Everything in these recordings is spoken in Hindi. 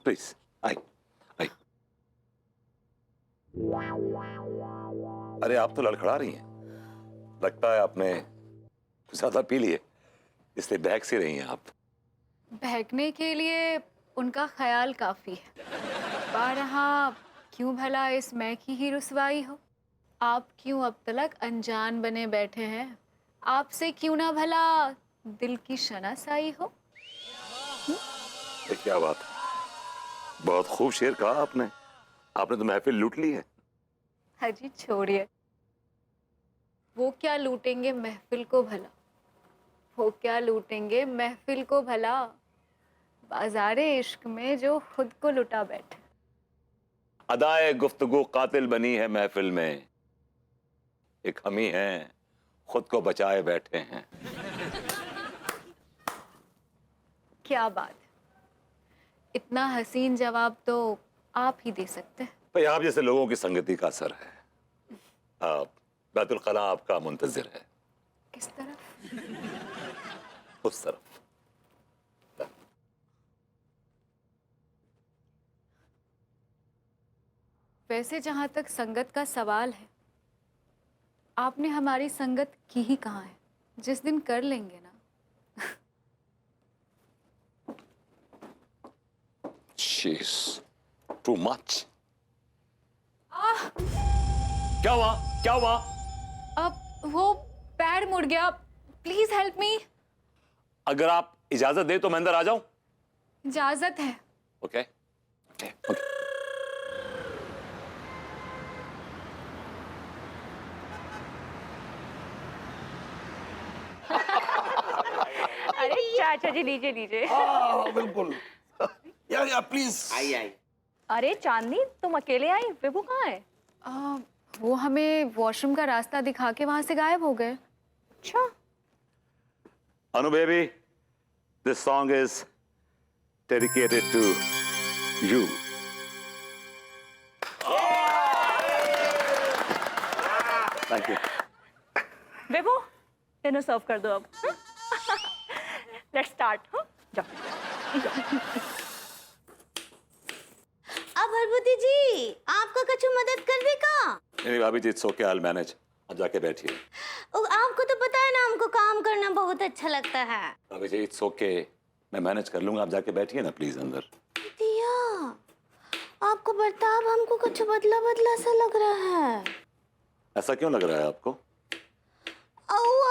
प्लीज आई आई। अरे आप तो लड़खड़ा रही हैं, लगता है आपने ज्यादा पी लिए, इसलिए बहक सी रही हैं आप। बहकने के लिए उनका ख्याल काफी है। बारहा क्यों भला इस मैं की ही रुसवाई हो। आप क्यों अब तलक अनजान बने बैठे हैं। आपसे क्यों ना भला दिल की शनासाई हो। ये क्या बात है, बहुत खूब शेर कहा आपने। आपने तो महफिल लूट ली है। हाजी छोड़िए, वो क्या लूटेंगे महफिल को भला। वो क्या लूटेंगे महफिल को भला। बाजारे इश्क में जो खुद को लुटा बैठे। अदाए गुफ्तगू कातिल बनी है महफिल में, एक हम ही हैं खुद को बचाए बैठे हैं। क्या बात है, इतना हसीन जवाब तो आप ही दे सकते हैं। भाई आप जैसे लोगों की संगति का असर है। आप बैतुल खला आपका मुंतजिर है। किस तरफ? उस तरफ। वैसे जहां तक संगत का सवाल है, आपने हमारी संगत की ही कहाँ है। जिस दिन कर लेंगे ना। She's too much. क्या हुआ, क्या हुआ? अब वो पैर मुड़ गया। Please help me. अगर आप इजाजत दे तो मैं अंदर आ जाऊं? इजाजत है। Okay okay okay. अरे चाचा जी लीजिए लीजिए। बिल्कुल। या प्लीज। आई आई। अरे चांदनी, तुम अकेले आई? विभू कहाँ है? वो हमें वॉशरूम का रास्ता दिखा के वहां से गायब हो गए। अच्छा। Anu baby, this song is dedicated to you. Thank you. Vibhu, तेनों सर्व कर दो अब। Let's start. जाओ। अब हरभूति जी आपका कछु मदद कर दे का। नहीं भाभी जी, it's okay, I will manage. आप जाके बैठिए। आपको तो पता है ना हमको काम करना बहुत अच्छा लगता है। भाभी जी इट्स ओके, मैं मैनेज कर लूंगा। आप जाके बैठिए ना प्लीज अंदर। दिया, आपको बर्ताव हमको कुछ बदला बदला सा लग रहा है। ऐसा क्यों लग रहा है आपको?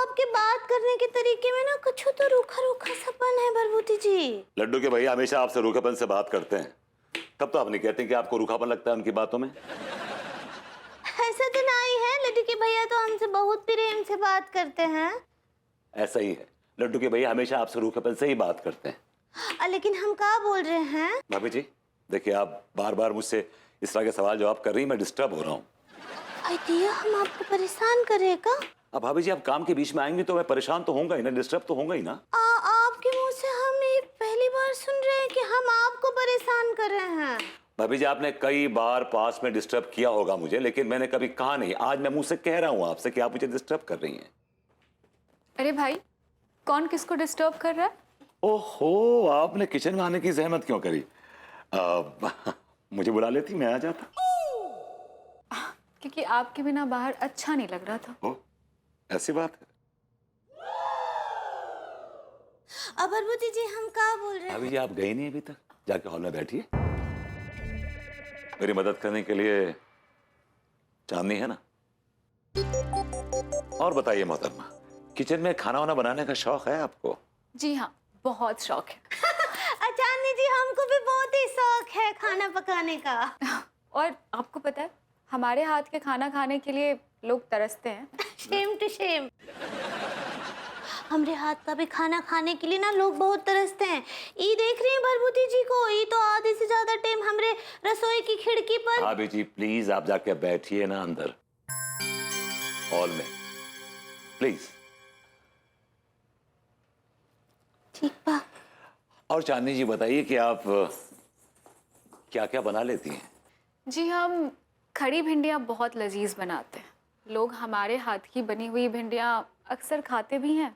आपके बात करने के तरीके में ना कुछ तो रूखा रूखा सपन है भरभूति जी। लड्डू के भैया हमेशा आपसे रूखापन से बात करते हैं, तब तो आप नहीं कहते कि आपको रूखापन लगता है उनकी बातों में। ऐसा तो नहीं है, लड्डू के भैया तो हमसे बहुत प्रेम से बात करते हैं। ऐसा ही है, लड्डू के भैया हमेशा आपसे रूखापन से ही बात करते हैं। लेकिन हम क्या बोल रहे हैं? भाभी जी देखिए, आप बार बार मुझसे इस तरह के सवाल जवाब कर रही हैं, मैं डिस्टर्ब हो रहा हूँ। दिया, हम आपको परेशान करेगा? अब भाभी जी आप काम के बीच में आएंगे तो मैं परेशान तो होऊंगा ही ना, डिस्टर्ब तो होऊंगा ही ना। आपके मुंह से हम ये पहली बार सुन रहे हैं कि हम आपको परेशान कर रहे हैं। भाभी जी आपने कई बार पास में डिस्टर्ब किया होगा मुझे, लेकिन मैंने कभी कहा नहीं। आज मैं मुंह से कह रहा हूँ आपसे कि आप मुझे डिस्टर्ब कर रही हैं। अरे भाई, कौन किसको डिस्टर्ब कर रहा है? ओहो, आपने किचन में आने की जहमत क्यों करी? मुझे बुला लेती, मैं आ जाता। क्योंकि आपके बिना बाहर अच्छा नहीं लग रहा था। ओ, ऐसी बात है। अब भरभूति जी हम क्या बोल रहे हैं? भाभी जी आप गई नहीं अभी तक, जाके हॉल में बैठिए। मेरी मदद करने के लिए चांदनी है ना। और बताइए मोहतरमा, किचन में खाना वाना बनाने का शौक है आपको? जी हाँ, बहुत शौक है। चांदनी जी हमको भी बहुत ही शौक है खाना पकाने का। और आपको पता है, हमारे हाथ के खाना खाने के लिए लोग तरसते हैं। Shame to shame. हमरे हाथ का भी खाना खाने के लिए ना लोग बहुत तरसते हैं। ये देख रही हैं भरभूति जी को, ये तो आधे से ज्यादा टाइम हमरे रसोई की खिड़की पर। भाभी जी प्लीज आप जाके बैठिए ना अंदर हॉल में, प्लीज। ठीक बा। और चांदनी जी बताइए कि आप क्या क्या बना लेती हैं? जी, हम खड़ी भिंडियाँ बहुत लजीज बनाते हैं। लोग हमारे हाथ की बनी हुई भिंडियाँ अक्सर खाते भी हैं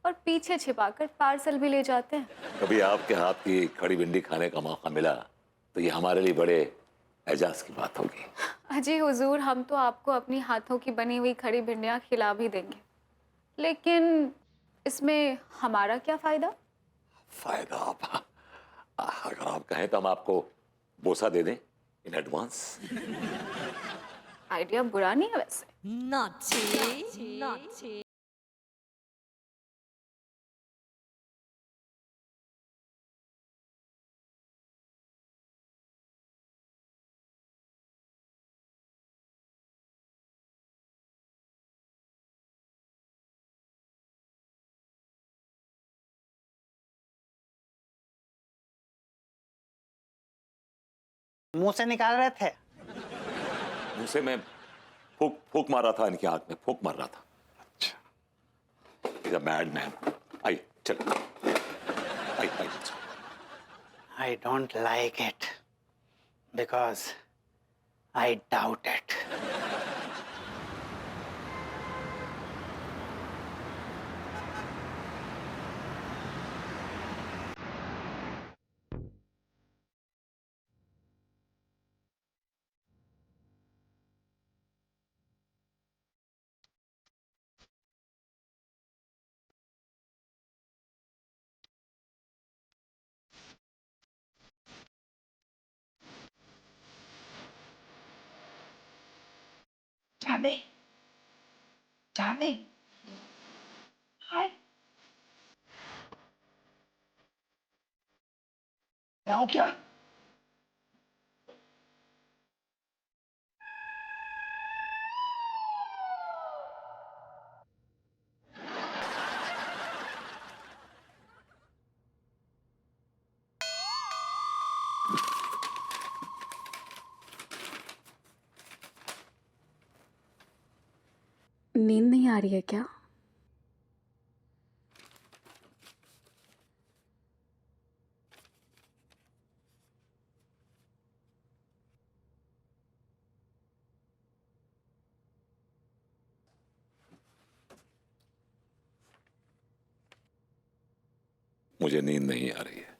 और पीछे छिपाकर पार्सल भी ले जाते हैं। कभी आपके हाथ की खड़ी भिंडी खाने का मौका मिला तो ये हमारे लिए बड़े एजाज की बात होगी। अजी हुजूर, हम तो आपको अपनी हाथों की बनी हुई खड़ी भिंडियाँ खिला भी देंगे, लेकिन इसमें हमारा क्या फ़ायदा? फायदा अगर आप कहें तो हम आपको बोसा दे दें इन एडवांस। आइडिया बुरा नहीं है वैसे। Naughty. मुंह से निकाल रहे थे। मुंह से मैं फूक फूक मार रहा था, इनकी आंख में फूक मार रहा था। अच्छा, मैड मैन। आइए चल, आइए। I don't like it because I doubt it. Johnny. Johnny. Hi. मैं हूं क्या? नींद नहीं आ रही है क्या? मुझे नींद नहीं आ रही है,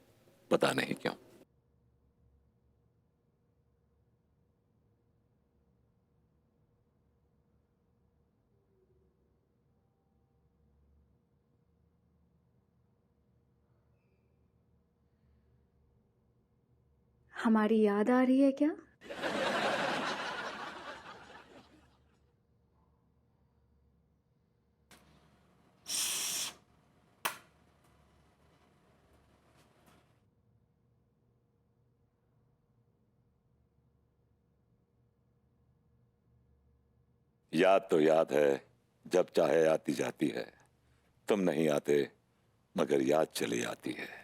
पता नहीं क्यों। हमारी याद आ रही है क्या? याद तो याद है, जब चाहे आती जाती है। तुम नहीं आते मगर याद चली आती है।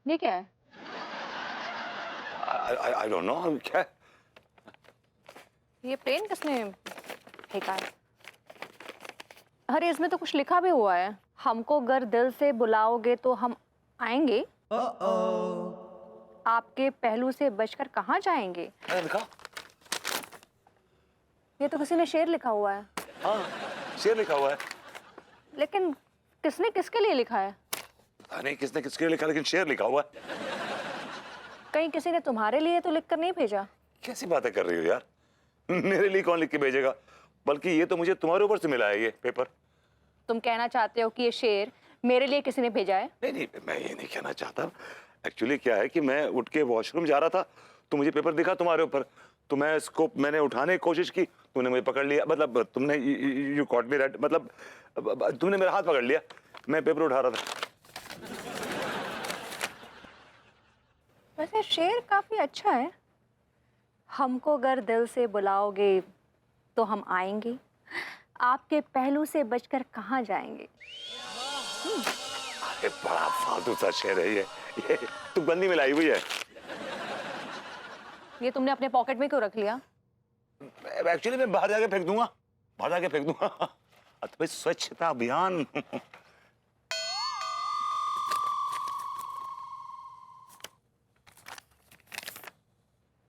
ये क्या है? आई डोंट नो क्या। ये पेन किसने फेंका है? अरे इसमें तो कुछ लिखा भी हुआ है, हमको अगर दिल से बुलाओगे तो हम आएंगे। आपके पहलू से बचकर कहाँ जाएंगे। लिखा? ये तो किसी ने शेर लिखा हुआ है। हाँ, शेर लिखा हुआ है। लेकिन किसने किसके लिए लिखा है? पता नहीं किसने किसके लिए लिखा, लेकिन शेर लिखा हुआ है। कहीं किसी ने तुम्हारे लिए तो लिख कर नहीं भेजा? कैसी बातें कर रही हो यार, मेरे लिए कौन लिख के भेजेगा? बल्कि ये तो मुझे तुम्हारे ऊपर से मिला है ये पेपर। तुम कहना चाहते हो कि ये शेर मेरे लिए किसी ने भेजा है? नहीं, मैं ये नहीं कहना चाहता। एक्चुअली क्या है कि मैं उठ के वॉशरूम जा रहा था तो मुझे पेपर दिखा तुम्हारे ऊपर, तो मैं इसको मैंने उठाने की कोशिश की, तुमने मुझे पकड़ लिया। मतलब तुमने यू कॉट मी रेड, मतलब तुमने मेरा हाथ पकड़ लिया, मैं पेपर उठा रहा था। वैसे शेर काफी अच्छा है। हमको अगर दिल से बुलाओगे तो हम आएंगे, आपके पहलू से बचकर कहाँ जाएंगे। अरे बड़ा फालतू सा शेर है ये तुम बंदी में लाई हुई है। ये तुमने अपने पॉकेट में क्यों रख लिया? एक्चुअली मैं बाहर जाके फेंक दूंगा, बाहर जाके फेंक दूंगा। तो भाई स्वच्छता अभियान।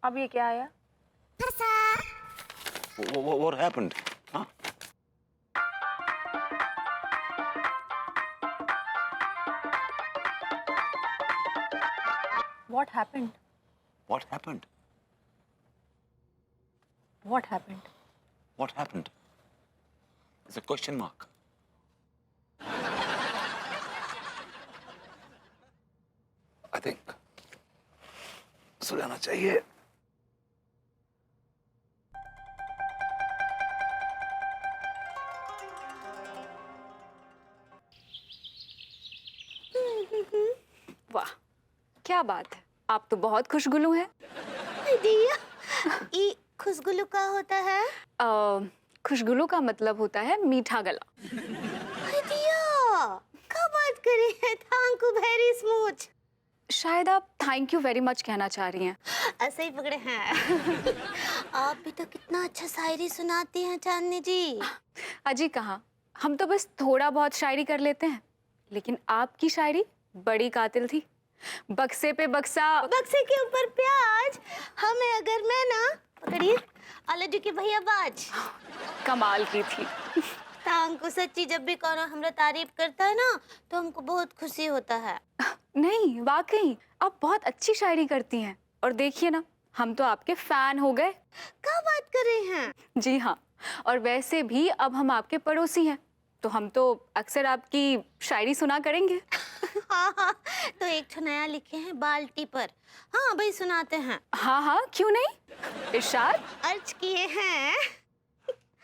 अब ये क्या आया? What happened? Huh? What happened? What happened? What happened? What happened? It's a question mark. I think सो जाना चाहिए। वाह, क्या बात है, आप तो बहुत खुशगुलू हैं। दिया ई खुशगुलू का होता है? खुशगुलू का मतलब होता है मीठा गला। दिया क्या बात करी है? Thank you very smooth. शायद आप थैंक यू वेरी मच कहना चाह रही हैं। ऐसे ही पकड़े हैं। आप भी तो कितना अच्छा शायरी सुनाती हैं चांदनी जी। अजी कहाँ, हम तो बस थोड़ा बहुत शायरी कर लेते हैं, लेकिन आपकी शायरी बड़ी कातिल थी। बक्से पे बक्सा, बक्से के ऊपर प्याज, हमें अगर मैं ना पकड़िए आलू के भैया बाज। कमाल की थी। हमको सच्ची जब भी कौन हमरा तारीफ करता है ना तो हमको बहुत खुशी होता है। नहीं वाकई आप बहुत अच्छी शायरी करती हैं, और देखिए ना हम तो आपके फैन हो गए। क्या बात कर रहे हैं? जी हाँ, और वैसे भी अब हम आपके पड़ोसी हैं, तो हम तो अक्सर आपकी शायरी सुना करेंगे। हाँ हाँ, तो एक ठो नया लिखे हैं बाल्टी पर। हाँ भाई सुनाते हैं। हाँ हाँ क्यों नहीं, इरशाद। अर्ज किए हैं।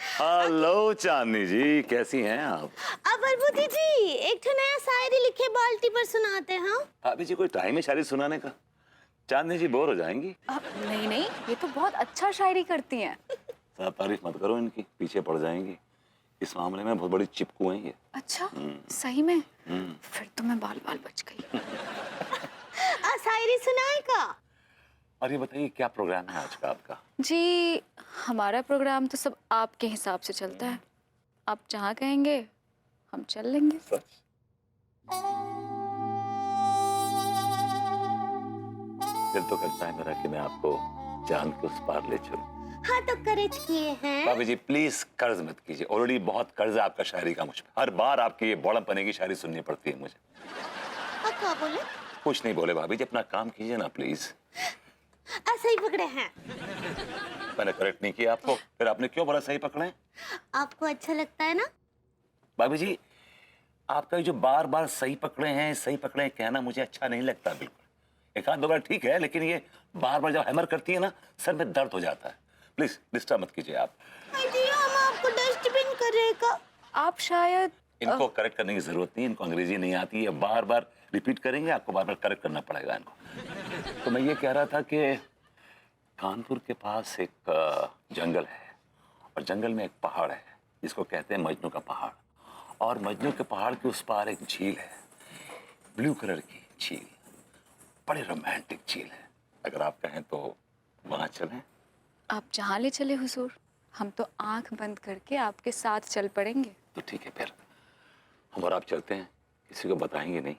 हेलो चांदनी जी, कैसी हैं आप? अब बलबूती जी एक ठो नया शायरी लिखे बाल्टी पर सुनाते हैं। भाभी जी कोई टाइम है शायरी सुनाने का? चांदनी जी बोर हो जाएंगी। नहीं नहीं, ये तो बहुत अच्छा शायरी करती हैं। ज्यादा तारीफ मत करो इनकी, पीछे पड़ जाएंगी। इस मामले में बहुत बड़ी चिपकू हैं ये। अच्छा सही में? फिर तो मैं बाल बाल बच गई। शायरी सुनाएगा? और ये बताइए क्या प्रोग्राम है आज का आपका? जी हमारा प्रोग्राम तो सब आपके हिसाब से चलता है, आप जहाँ कहेंगे हम चल लेंगे। सच? दिल तो करता है मेरा कि मैं आपको चांद के उस पार ले चलूं। हाँ तो कर्ज किए हैं। भाभी जी प्लीज कर्ज मत कीजिए, ऑलरेडी बहुत कर्ज है आपका शायरी का मुझ पर। हर बार आपकी ये बौड़म पने की शायरी सुननी पड़ती है मुझे। आप क्या बोले? कुछ नहीं बोले भाभी जी, अपना काम कीजिए ना प्लीज। ऐसे ही पकड़े हैं। मैंने करेक्ट नहीं किया आपको, फिर आपने क्यों बोला सही पकड़े? आपको अच्छा लगता है ना? भाभी जी आपका जो बार बार सही पकड़े हैं कहना मुझे अच्छा नहीं लगता बिल्कुल। एक आध दो बार ठीक है, लेकिन ये बार बार जब हैमर करती है ना सर में दर्द हो जाता है। प्लीज डिस्टर्ब मत कीजिए आप। हम आपको डस्टबिन करेगा। आप शायद इनको करेक्ट करने की जरूरत नहीं, इनको अंग्रेजी नहीं आती है, बार बार रिपीट करेंगे, आपको बार बार करेक्ट करना पड़ेगा इनको। तो मैं ये कह रहा था कि कानपुर के पास एक जंगल है, और जंगल में एक पहाड़ है जिसको कहते हैं मजनू का पहाड़, और मजनू के पहाड़ के उस पार एक झील है, ब्लू कलर की झील, बड़ी रोमांटिक झील है। अगर आप कहें तो वहां चलें। आप जहाँ ले चले हुजूर, हम तो आंख बंद करके आपके साथ चल पड़ेंगे। तो ठीक है, फिर हम और आप चलते हैं, किसी को बताएंगे नहीं।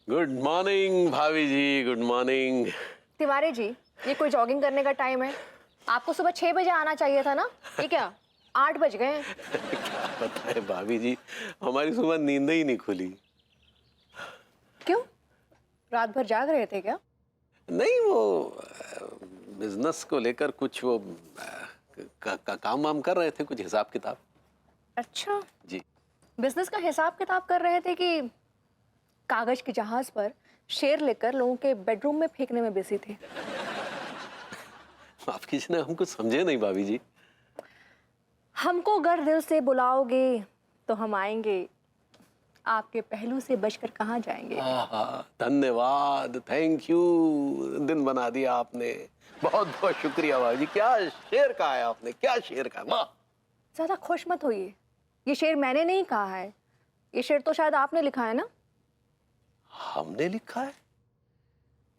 गुड मॉर्निंग भाभी जी, गुड मॉर्निंग। तिवारी जी, ये कोई जॉगिंग करने का टाइम है? आपको सुबह 6 बजे आना चाहिए था ना, ये क्या 8 बज गए हैं? क्या पता है भाभी जी, हमारी सुबह नींद ही नहीं खुली। क्यों, रात भर जाग रहे थे क्या? नहीं, वो बिजनेस को लेकर कुछ वो काम वाम कर रहे थे, कुछ हिसाब किताब। अच्छा जी। बिजनेस का हिसाब किताब कर रहे थे कि कागज के जहाज पर शेर लेकर लोगों के बेडरूम में फेंकने में बिजी थे? आप किसी ने हमको समझे नहीं भाभी जी। हमको अगर दिल से बुलाओगे तो हम आएंगे, आपके पहलू से बचकर कहाँ जाएंगे। धन्यवाद, थैंक यू, दिन बना दिया आपने। बहुत बहुत शुक्रिया भाभी जी। क्या शेर कहा है आपने, क्या शेर कहा, वाह। ज़्यादा खुश मत होइए, ये शेर मैंने नहीं कहा है, ये शेर तो शायद आपने लिखा है ना। हमने लिखा है?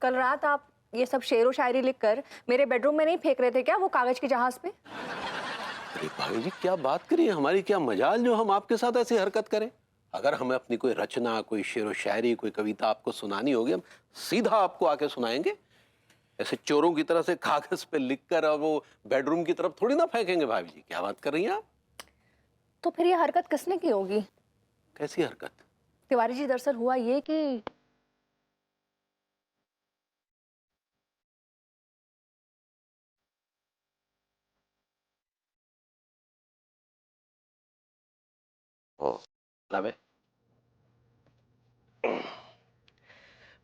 कल रात आप ये सब शेर व शायरी लिखकर मेरे बेडरूम में नहीं फेंक रहे थे क्या, वो कागज के जहाज पे। अरे भाभी जी क्या बात करिए, हमारी क्या मजाल जो हम आपके साथ ऐसी हरकत करें। अगर हमें अपनी कोई रचना, कोई शेर व शायरी, कोई कविता आपको सुनानी होगी, हम सीधा आपको आके सुनाएंगे। ऐसे चोरों की तरह से कागज पे लिखकर और वो बेडरूम की तरफ थोड़ी ना फेंकेंगे। भाभी जी क्या बात कर रही हैं आप? तो फिर ये हरकत किसने की होगी? कैसी हरकत? तिवारी जी दरअसल हुआ ये कि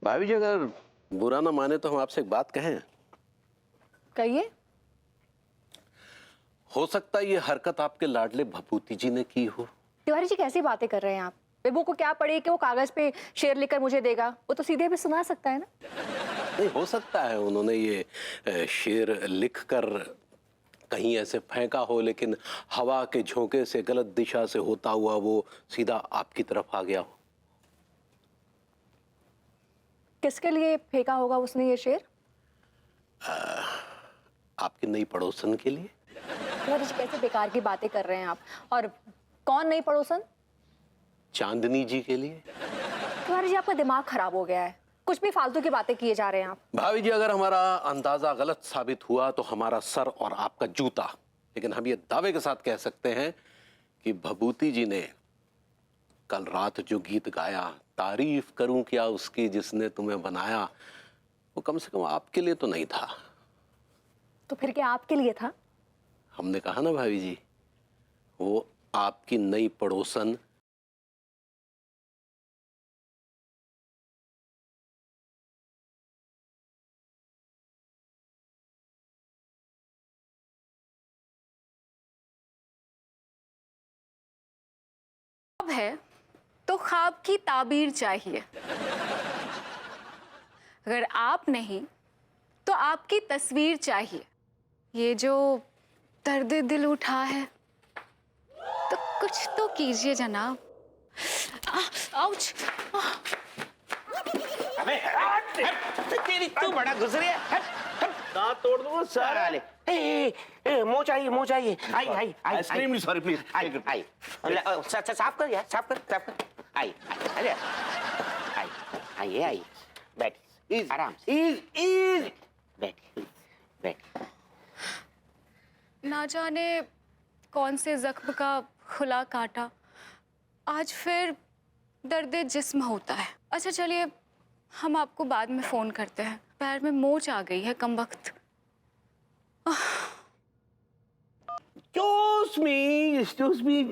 भाभी जी अगर बुरा ना माने तो हम आपसे एक बात कहें। कहिए। हो सकता है ये हरकत आपके लाडले भभूति जी ने की हो। तिवारी जी कैसी बातें कर रहे हैं आप? बेबू को क्या पड़ी कि वो कागज पे शेर लिखकर मुझे देगा, वो तो सीधे भी सुना सकता है ना। नहीं, हो सकता है उन्होंने ये शेर लिखकर कहीं ऐसे फेंका हो, लेकिन हवा के झोंके से गलत दिशा से होता हुआ वो सीधा आपकी तरफ आ गया हो। किसके लिए फेंका होगा उसने ये शेर? आपकी नई पड़ोसन के लिए। तिवारी जी कैसे बेकार की बातें कर रहे हैं आप? और कौन नई पड़ोसन? चांदनी जी के लिए। तिवारी जी आपका दिमाग खराब हो गया है, कुछ भी फालतू की बातें किए जा रहे हैं आप। भाभी जी अगर हमारा अंदाजा गलत साबित हुआ तो हमारा सर और आपका जूता, लेकिन हम ये दावे के साथ कह सकते हैं कि भभूति जी ने कल रात जो गीत गाया, तारीफ करूं क्या उसकी जिसने तुम्हें बनाया, वो कम से कम आपके लिए तो नहीं था। तो फिर क्या आपके लिए था? हमने कहा ना भाभी जी, वो आपकी नई पड़ोसन अब है तो ख्वाब की ताबीर चाहिए। अगर आप नहीं तो आपकी तस्वीर चाहिए। ये जो दर्द दिल उठा है तो कुछ तो कीजिए जनाब। आउच! अबे तेरी तू बड़ा गुजरी है। दांत तोड़ दूंगा सारा। मुंह चाहिए, मुंह चाहिए। आई आई आई एक्सट्रीमली सॉरी प्लीज। आई आई साफ कर यार, साफ कर। आई अरे आई आई आई बैठ आराम से बैठ। ना जाने कौन से जख्म का खुला कांटा आज फिर दर्द जिस्म होता है। अच्छा चलिए, हम आपको बाद में फोन करते हैं। पैर में मोच आ गई है कमबख्त। एक्सक्यूज मी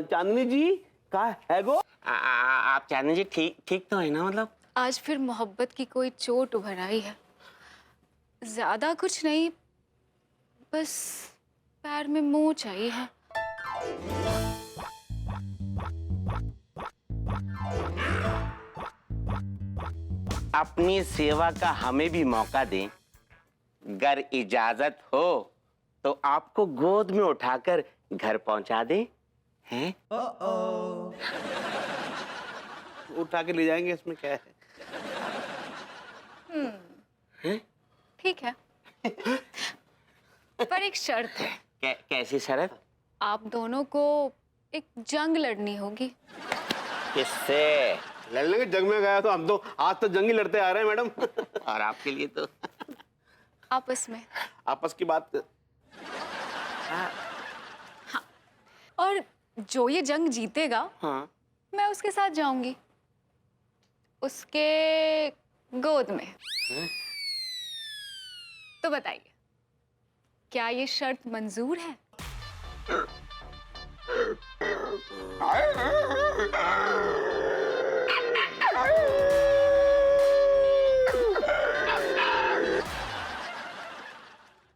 चांदनी जी, कहाँ है गो? आप चांदनी जी ठीक तो है ना? मतलब आज फिर मोहब्बत की कोई चोट उभर आई है। ज्यादा कुछ नहीं, बस पैर में मोच आई है। अपनी सेवा का हमें भी मौका दें। अगर इजाजत हो तो आपको गोद में उठाकर घर पहुंचा दें। हैं? उठा के ले जाएंगे, इसमें क्या है? ठीक है, पर एक शर्त है। कैसी शर्त? आप दोनों को एक जंग लड़नी होगी। किससे? लड़ने के जंग में गया तो हम तो आज तो जंग ही लड़ते आ रहे हैं मैडम। और आपके लिए तो आपस में। आपस की बात। हाँ, और जो ये जंग जीतेगा, हाँ। मैं उसके साथ जाऊंगी, उसके गोद में। तो बताइए, क्या ये शर्त मंजूर है?